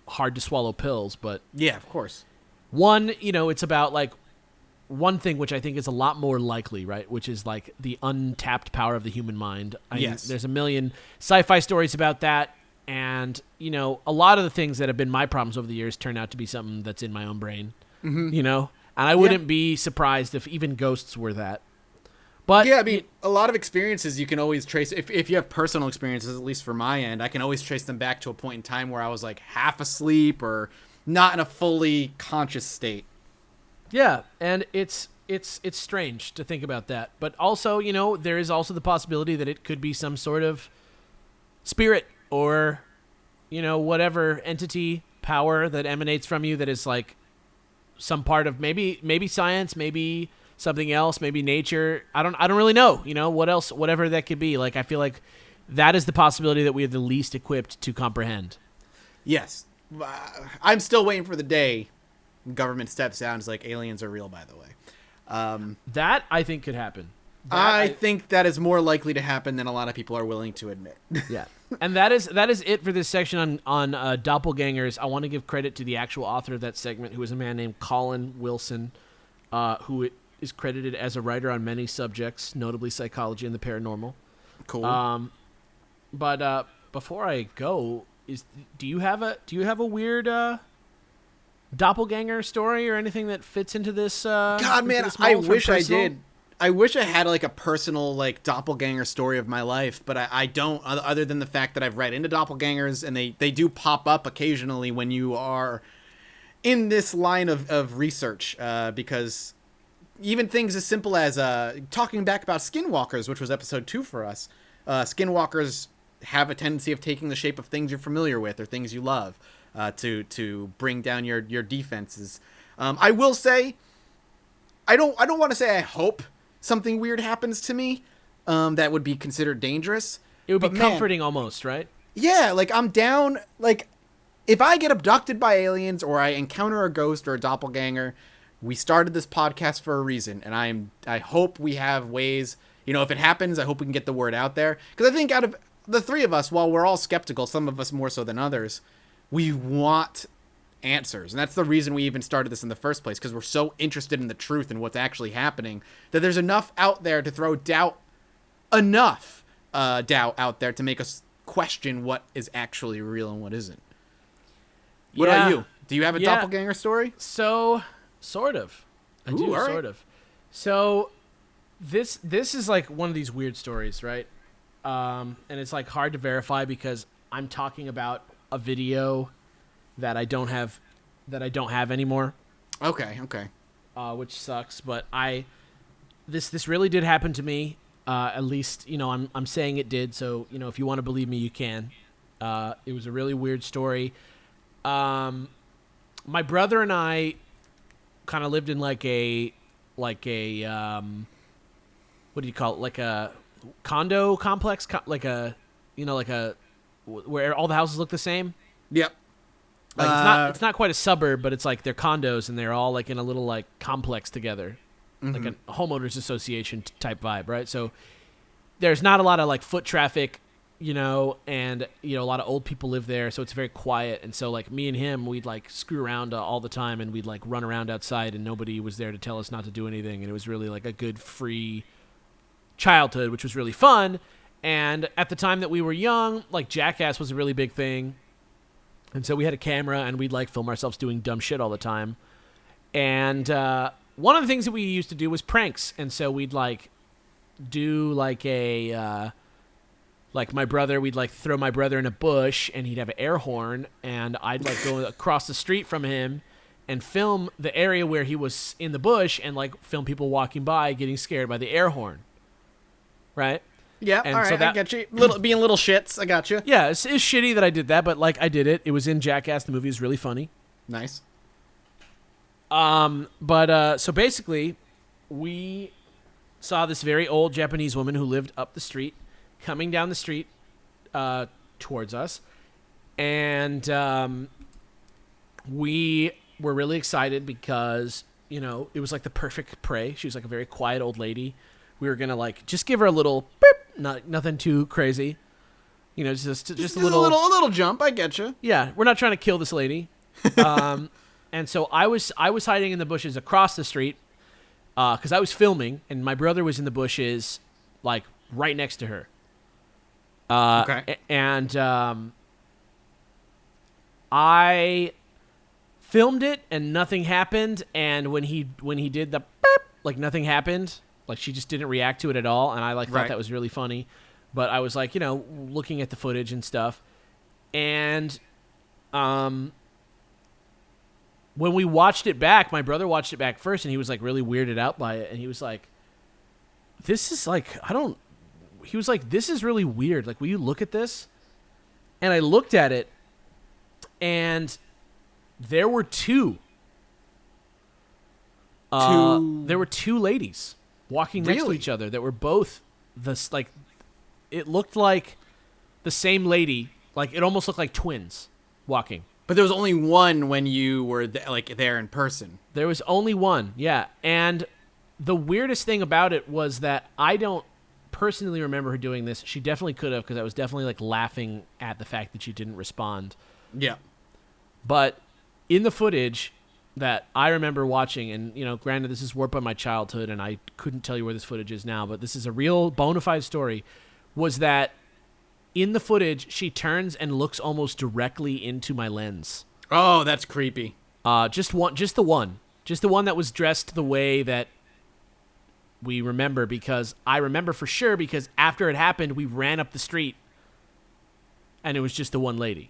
[SPEAKER 2] hard to swallow pills, but...
[SPEAKER 1] Yeah, of course.
[SPEAKER 2] One, it's about, one thing which I think is a lot more likely, right? Which is the untapped power of the human mind.
[SPEAKER 1] Yes.
[SPEAKER 2] There's a million sci-fi stories about that. And, a lot of the things that have been my problems over the years turn out to be something that's in my own brain, and I wouldn't be surprised if even ghosts were that. But
[SPEAKER 1] yeah, I mean, a lot of experiences you can always trace. If you have personal experiences, at least for my end, I can always trace them back to a point in time where I was half asleep or not in a fully conscious state.
[SPEAKER 2] Yeah, and it's strange to think about that. But also, there is also the possibility that it could be some sort of spirit or, whatever entity power that emanates from you that is some part of maybe science, maybe something else, maybe nature. I don't really know, what else, whatever that could be. I feel like that is the possibility that we are the least equipped to comprehend.
[SPEAKER 1] Yes. I'm still waiting for the day government steps down and is like, aliens are real, by the way.
[SPEAKER 2] That I think could happen.
[SPEAKER 1] I think that is more likely to happen than a lot of people are willing to admit.
[SPEAKER 2] Yeah. And that is it for this section on doppelgangers. I want to give credit to the actual author of that segment, who is a man named Colin Wilson, who is credited as a writer on many subjects, notably psychology and the paranormal.
[SPEAKER 1] Cool.
[SPEAKER 2] But before I go, do you have a weird doppelganger story or anything that fits into this?
[SPEAKER 1] God, man, I wish I did. I wish I had like a personal like doppelganger story of my life, but I don't, other than the fact that I've read into doppelgangers, and they do pop up occasionally when you are in this line of research, because even things as simple as talking back about skinwalkers, which was episode 2 for us. Skinwalkers have a tendency of taking the shape of things you're familiar with or things you love, to bring down your defenses. I will say, I don't want to say I hope something weird happens to me that would be considered dangerous.
[SPEAKER 2] It would be comforting almost, right? Yeah,
[SPEAKER 1] like I'm down. Like if I get abducted by aliens or I encounter a ghost or a doppelganger, we started this podcast for a reason, and I hope we have ways. If it happens, I hope we can get the word out there, because I think out of the 3 of us, while we're all skeptical, some of us more so than others, we want answers, and that's the reason we even started this in the first place, because we're so interested in the truth and what's actually happening, that there's enough out there to throw doubt out there to make us question what is actually real and what isn't. What about you? Do you have a doppelganger story?
[SPEAKER 2] So, sort of. I do,
[SPEAKER 1] right.
[SPEAKER 2] Sort of. So, this is like one of these weird stories, right? And it's like hard to verify because I'm talking about a video that I don't have anymore.
[SPEAKER 1] Okay.
[SPEAKER 2] Which sucks, but this really did happen to me. At least, I'm saying it did. So, if you want to believe me, you can. It was a really weird story. My brother and I kind of lived in like a what do you call it? Like a condo complex, where all the houses look the same.
[SPEAKER 1] Yep.
[SPEAKER 2] Like it's not quite a suburb, but it's like they're condos and they're all like in a little like complex together, like a homeowners association type vibe, right? So there's not a lot of like foot traffic, and a lot of old people live there, so it's very quiet. And so like me and him, we'd like screw around all the time, and we'd like run around outside, and nobody was there to tell us not to do anything, and it was really like a good free childhood, which was really fun. And at the time that we were young, like Jackass was a really big thing. And so we had a camera, and we'd like film ourselves doing dumb shit all the time. And one of the things that we used to do was pranks. And so we'd like do like like my brother, we'd like throw my brother in a bush, and he'd have an air horn, and I'd like go across the street from him and film the area where he was in the bush, and like film people walking by getting scared by the air horn. Right?
[SPEAKER 1] Yeah,
[SPEAKER 2] and
[SPEAKER 1] all right,
[SPEAKER 2] so
[SPEAKER 1] I get you. Being little shits, I got you.
[SPEAKER 2] Yeah, it's shitty that I did that, but like I did it. It was in Jackass. The movie is really funny.
[SPEAKER 1] Nice.
[SPEAKER 2] So basically, we saw this very old Japanese woman who lived up the street, coming down the street towards us, and we were really excited because it was like the perfect prey. She was like a very quiet old lady. We were gonna like just give her a little beep, nothing too crazy, just a little
[SPEAKER 1] jump. I get you.
[SPEAKER 2] Yeah, we're not trying to kill this lady. And so I was hiding in the bushes across the street because I was filming, and my brother was in the bushes like right next to her.
[SPEAKER 1] Okay.
[SPEAKER 2] And I filmed it, and nothing happened. And when he did the beep, like nothing happened. Like she just didn't react to it at all, and I like thought that was really funny. But I was like, looking at the footage and stuff, and when we watched it back, my brother watched it back first, and he was like really weirded out by it, and he was like, "This is like He was like, "This is really weird. Like, will you look at this?" And I looked at it, and there were two. There were 2 ladies walking next to each other that were both it looked like the same lady. Like it almost looked like twins walking.
[SPEAKER 1] But there was only one when you were there in person.
[SPEAKER 2] There was only one, yeah. And the weirdest thing about it was that I don't personally remember her doing this. She definitely could have, because I was definitely like laughing at the fact that she didn't respond.
[SPEAKER 1] Yeah.
[SPEAKER 2] But in the footage that I remember watching, and granted this is warped by my childhood and I couldn't tell you where this footage is now, but this is a real bona fide story, was that in the footage, she turns and looks almost directly into my lens.
[SPEAKER 1] Oh, that's creepy.
[SPEAKER 2] Just the one that was dressed the way that we remember, because I remember for sure, because after it happened, we ran up the street and it was just the one lady.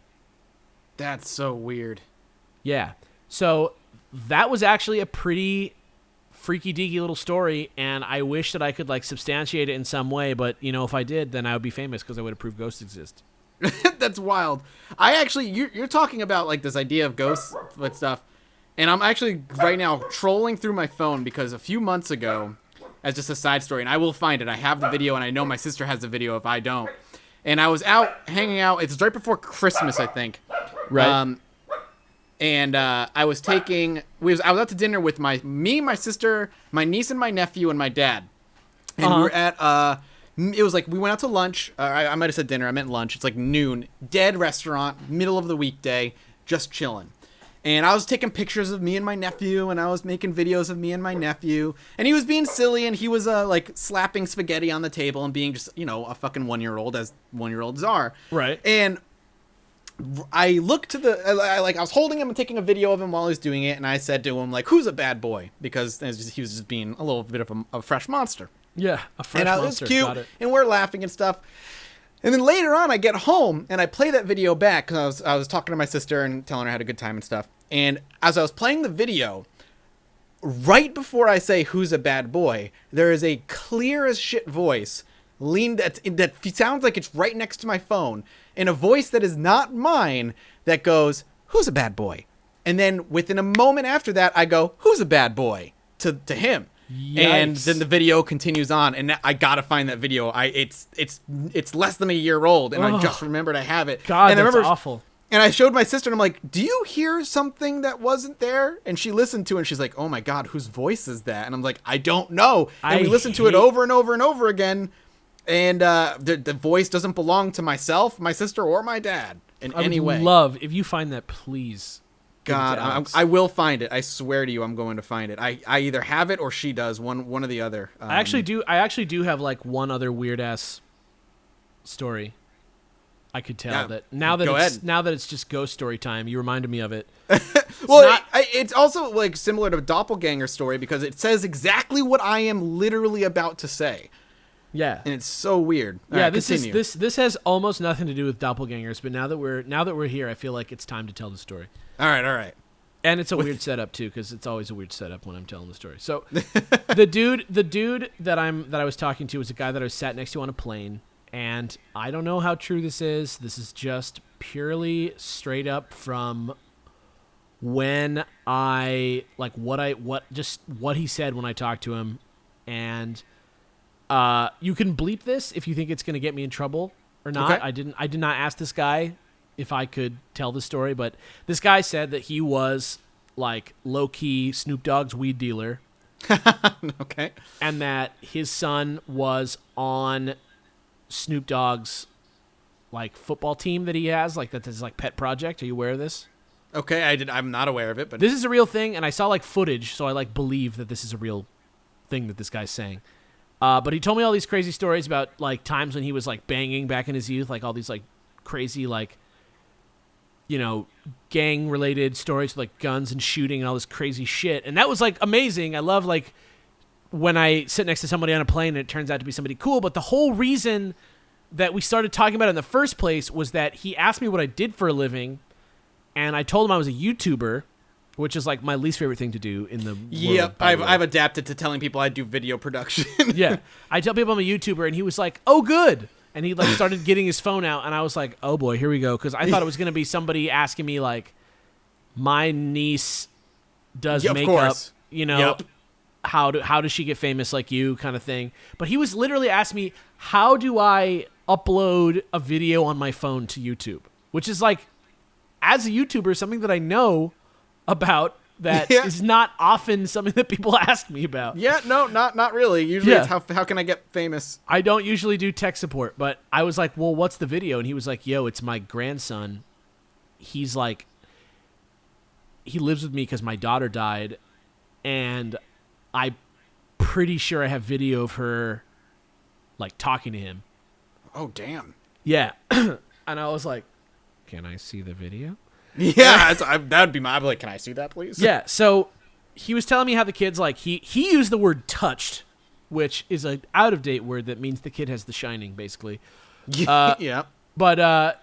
[SPEAKER 1] That's so weird.
[SPEAKER 2] Yeah. So that was actually a pretty freaky deaky little story, and I wish that I could like substantiate it in some way, but if I did, then I would be famous because I would have proved ghosts exist.
[SPEAKER 1] That's wild. I actually, you're talking about like this idea of ghosts with stuff, and I'm actually right now trolling through my phone because a few months ago, as just a side story, and I will find it. I have the video, and I know my sister has the video if I don't. And I was out hanging out. It's right before Christmas, I think.
[SPEAKER 2] Right.
[SPEAKER 1] And I was out to dinner with me, my sister, my niece, and my nephew, and my dad. And we were at it was like we went out to lunch. I might have said dinner. I meant lunch. It's like noon. Dead restaurant, middle of the weekday, just chilling. And I was taking pictures of me and my nephew, and I was making videos of me and my nephew. And he was being silly, and he was like slapping spaghetti on the table and being just a fucking 1-year-old, as 1-year-olds are.
[SPEAKER 2] Right.
[SPEAKER 1] And I looked to I was holding him and taking a video of him while he was doing it, and I said to him, like, who's a bad boy? Because he was just being a little bit of a fresh monster.
[SPEAKER 2] Yeah, a fresh monster.
[SPEAKER 1] And it was cute, and we're laughing and stuff. And then later on, I get home, and I play that video back, because I was talking to my sister and telling her I had a good time and stuff. And as I was playing the video, right before I say, who's a bad boy, there is a clear as shit voice that sounds like it's right next to my phone, in a voice that is not mine, that goes, who's a bad boy? And then within a moment after that, I go, who's a bad boy? To him. Yikes. And then the video continues on, and I gotta find that video. It's less than a year old, and I just remembered I have it.
[SPEAKER 2] God,
[SPEAKER 1] and
[SPEAKER 2] that's awful.
[SPEAKER 1] And I showed my sister, and I'm like, do you hear something that wasn't there? And she listened to it, and she's like, oh my God, whose voice is that? And I'm like, I don't know. And we listened to it over and over and over again, and the voice doesn't belong to myself, my sister, or my dad in any way.
[SPEAKER 2] I would love, if you find that, please.
[SPEAKER 1] God, I will find it. I swear to you, I'm going to find it. I either have it or she does, one or the other.
[SPEAKER 2] I actually do have like one other weird ass story. I could tell that now that it's just ghost story time. You reminded me of it.
[SPEAKER 1] It's also like similar to a doppelganger story, because it says exactly what I am literally about to say.
[SPEAKER 2] Yeah,
[SPEAKER 1] and it's so weird.
[SPEAKER 2] All right, this has almost nothing to do with doppelgangers, but now that we're here, I feel like it's time to tell the story.
[SPEAKER 1] All right.
[SPEAKER 2] And it's a weird setup too, because it's always a weird setup when I'm telling the story. So, the dude that I was talking to was a guy that I was sat next to on a plane, and I don't know how true this is. This is just purely straight up from when I like what he said when I talked to him, and you can bleep this if you think it's going to get me in trouble or not. Okay. I did not ask this guy if I could tell the story, but this guy said that he was like low-key Snoop Dogg's weed dealer.
[SPEAKER 1] Okay.
[SPEAKER 2] And that his son was on Snoop Dogg's like football team that he has, like that's his like pet project. Are you aware of this?
[SPEAKER 1] Okay, I'm not aware of it, but
[SPEAKER 2] this is a real thing, and I saw like footage, so I like believe that this is a real thing that this guy's saying. But he told me all these crazy stories about like times when he was like banging back in his youth, like all these like crazy like gang related stories, like guns and shooting and all this crazy shit. And that was like amazing. I love like when I sit next to somebody on a plane and it turns out to be somebody cool. But the whole reason that we started talking about it in the first place was that he asked me what I did for a living, and I told him I was a YouTuber, which is like my least favorite thing to do in the world.
[SPEAKER 1] Yep, I've adapted to telling people I do video production.
[SPEAKER 2] Yeah, I tell people I'm a YouTuber, and he was like, "Oh, good." And he like started getting his phone out, and I was like, "Oh boy, here we go." Because I thought it was gonna be somebody asking me like, "My niece does makeup,
[SPEAKER 1] Yep.
[SPEAKER 2] How does she get famous like you?" kind of thing. But he was literally asking me, "How do I upload a video on my phone to YouTube?" Which is like, as a YouTuber, something that I know about that is not often something that people ask me about.
[SPEAKER 1] Yeah, no, not really. Usually it's how can I get famous?
[SPEAKER 2] I don't usually do tech support, but I was like, well, what's the video? And he was like, yo, it's my grandson. He's like, he lives with me because my daughter died, and I'm pretty sure I have video of her like talking to him.
[SPEAKER 1] Oh, damn.
[SPEAKER 2] Yeah. And I was like, can I see the video?
[SPEAKER 1] Yeah, that would be my. I'd be like, can I see that, please?
[SPEAKER 2] Yeah. So he was telling me how the kid's like, he used the word touched, which is an out of date word that means the kid has the shining, basically.
[SPEAKER 1] Yeah.
[SPEAKER 2] But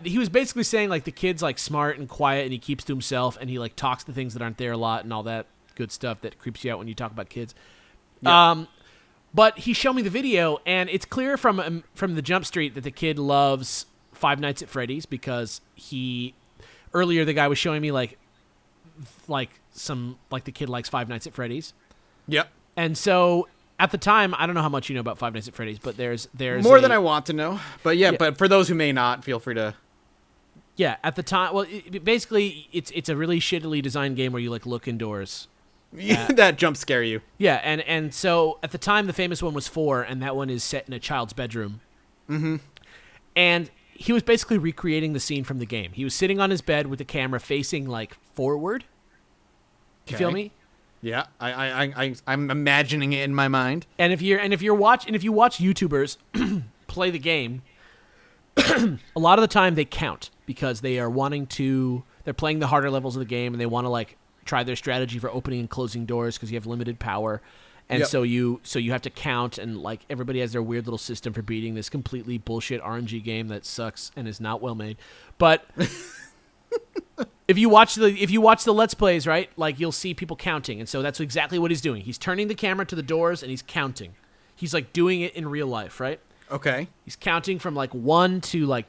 [SPEAKER 2] he was basically saying like the kid's like smart and quiet and he keeps to himself and he like talks to things that aren't there a lot and all that good stuff that creeps you out when you talk about kids. Yep. But he showed me the video and it's clear from the Jump Street that the kid loves Five Nights at Freddy's because earlier the guy was showing me like the kid likes Five Nights at Freddy's.
[SPEAKER 1] Yep.
[SPEAKER 2] And so at the time, I don't know how much you know about Five Nights at Freddy's, but there's
[SPEAKER 1] more than I want to know. But yeah, but for those who may not, feel free to.
[SPEAKER 2] Yeah, at the time, well, basically, it's a really shittily designed game where you like look indoors.
[SPEAKER 1] That jump scare you.
[SPEAKER 2] Yeah, and so at the time, the famous one was 4, and that one is set in a child's bedroom.
[SPEAKER 1] Mm-hmm.
[SPEAKER 2] And he was basically recreating the scene from the game. He was sitting on his bed with the camera facing like forward. You feel me?
[SPEAKER 1] Yeah, I'm imagining it in my mind.
[SPEAKER 2] And if you watch YouTubers play the game, a lot of the time they count because they are they're playing the harder levels of the game and they want to like try their strategy for opening and closing doors because you have limited power. And so you have to count and like everybody has their weird little system for beating this completely bullshit RNG game that sucks and is not well made. But If you watch the Let's Plays, right, like you'll see people counting, and so that's exactly what he's doing. He's turning the camera to the doors and he's counting. He's like doing it in real life, right?
[SPEAKER 1] Okay.
[SPEAKER 2] He's counting from like 1 to like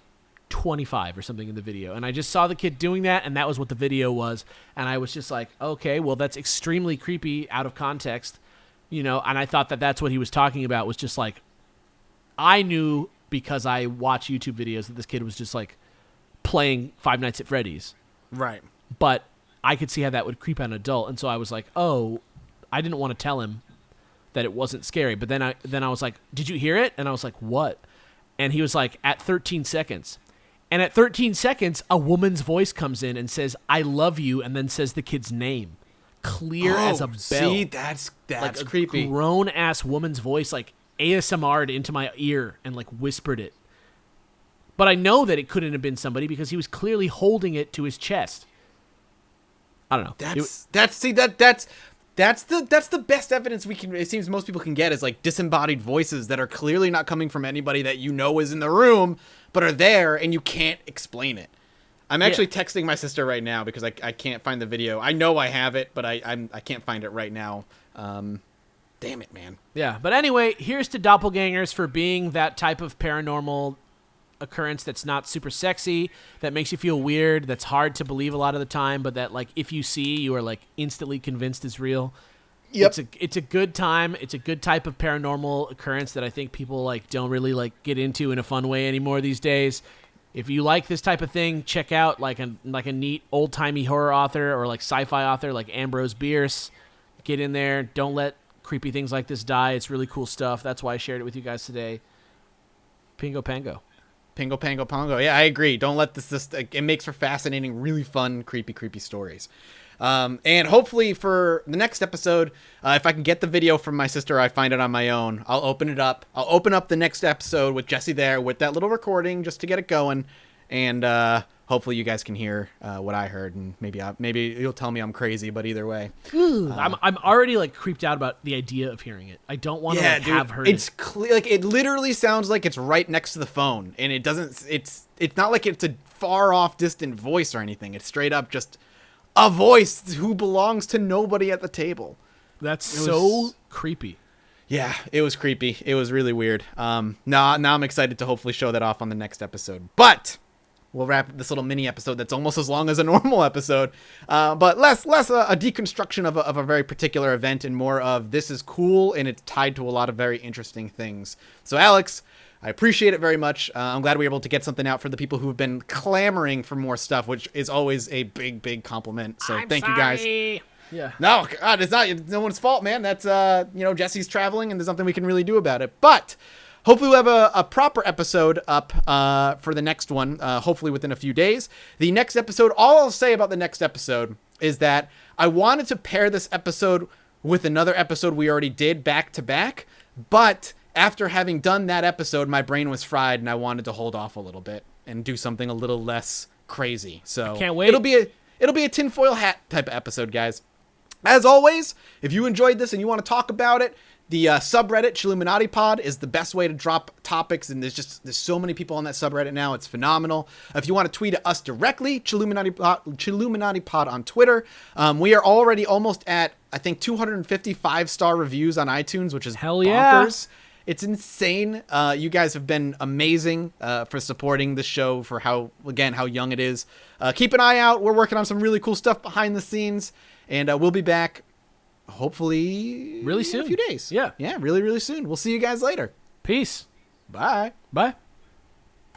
[SPEAKER 2] 25 or something in the video, and I just saw the kid doing that, and that was what the video was, and I was just like, okay, well that's extremely creepy out of context, and I thought that that's what he was talking about was just like, I knew because I watch YouTube videos that this kid was just like playing Five Nights at Freddy's.
[SPEAKER 1] Right.
[SPEAKER 2] But I could see how that would creep out an adult. And so I was like, oh, I didn't want to tell him that it wasn't scary. But then I was like, did you hear it? And I was like, what? And he was like, at 13 seconds. And at 13 seconds, a woman's voice comes in and says, I love you, and then says the kid's name. Clear as a bell.
[SPEAKER 1] See, that's
[SPEAKER 2] like
[SPEAKER 1] creepy.
[SPEAKER 2] A grown-ass woman's voice, like ASMR'd into my ear and like whispered it. But I know that it couldn't have been somebody because he was clearly holding it to his chest. I don't know.
[SPEAKER 1] That's the best evidence we can. It seems most people can get is like disembodied voices that are clearly not coming from anybody that is in the room, but are there and you can't explain it. I'm actually texting my sister right now because I can't find the video. I know I have it, but I can't find it right now. Damn it, man.
[SPEAKER 2] Yeah, but anyway, here's to doppelgangers for being that type of paranormal occurrence that's not super sexy, that makes you feel weird, that's hard to believe a lot of the time, but that like if you see, you are like instantly convinced is real.
[SPEAKER 1] Yep.
[SPEAKER 2] It's a good time. It's a good type of paranormal occurrence that I think people like don't really like get into in a fun way anymore these days. If you like this type of thing, check out like a neat old-timey horror author or like sci-fi author like Ambrose Bierce. Get in there. Don't let creepy things like this die. It's really cool stuff. That's why I shared it with you guys today. Pingo Pango.
[SPEAKER 1] Pingo Pango Pongo. Yeah, I agree. Don't let this it makes for fascinating, really fun, creepy stories. And hopefully for the next episode, if I can get the video from my sister, I find it on my own, I'll open it up. I'll open up the next episode with Jesse there with that little recording just to get it going. And hopefully you guys can hear what I heard, and maybe you'll tell me I'm crazy, but either way.
[SPEAKER 2] I'm already like creeped out about the idea of hearing it. I don't want to have heard
[SPEAKER 1] it. It's clear, like it literally sounds like it's right next to the phone, and it doesn't. It's not like it's a far off, distant voice or anything. It's straight up just a voice who belongs to nobody at the table.
[SPEAKER 2] That's so creepy.
[SPEAKER 1] Yeah, it was creepy. It was really weird. Now I'm excited to hopefully show that off on the next episode. But we'll wrap up this little mini episode that's almost as long as a normal episode, but less a deconstruction of a very particular event and more of this is cool and it's tied to a lot of very interesting things. So Alex, I appreciate it very much. I'm glad we were able to get something out for the people who've been clamoring for more stuff, which is always a big compliment. So thank you guys.
[SPEAKER 2] Yeah.
[SPEAKER 1] No, God, it's no one's fault, man. That's Jesse's traveling and there's nothing we can really do about it. But hopefully we'll have a proper episode up for the next one, hopefully within a few days. The next episode, all I'll say about the next episode is that I wanted to pair this episode with another episode we already did back to back, but after having done that episode, my brain was fried and I wanted to hold off a little bit and do something a little less crazy. So
[SPEAKER 2] I can't wait.
[SPEAKER 1] It'll be a tinfoil hat type of episode, guys. As always, if you enjoyed this and you want to talk about it, the subreddit Chilluminati Pod is the best way to drop topics, and there's so many people on that subreddit now. It's phenomenal. If you want to tweet at us directly, Chilluminati Pod on Twitter. We are already almost at, I think, 250 5-star reviews on iTunes, which is bonkers. It's insane. You guys have been amazing for supporting the show, for how young it is. Keep an eye out. We're working on some really cool stuff behind the scenes, and we'll be back hopefully
[SPEAKER 2] really soon.
[SPEAKER 1] In a few days.
[SPEAKER 2] Yeah,
[SPEAKER 1] really, really soon. We'll see you guys later.
[SPEAKER 2] Peace.
[SPEAKER 1] Bye.
[SPEAKER 2] Bye.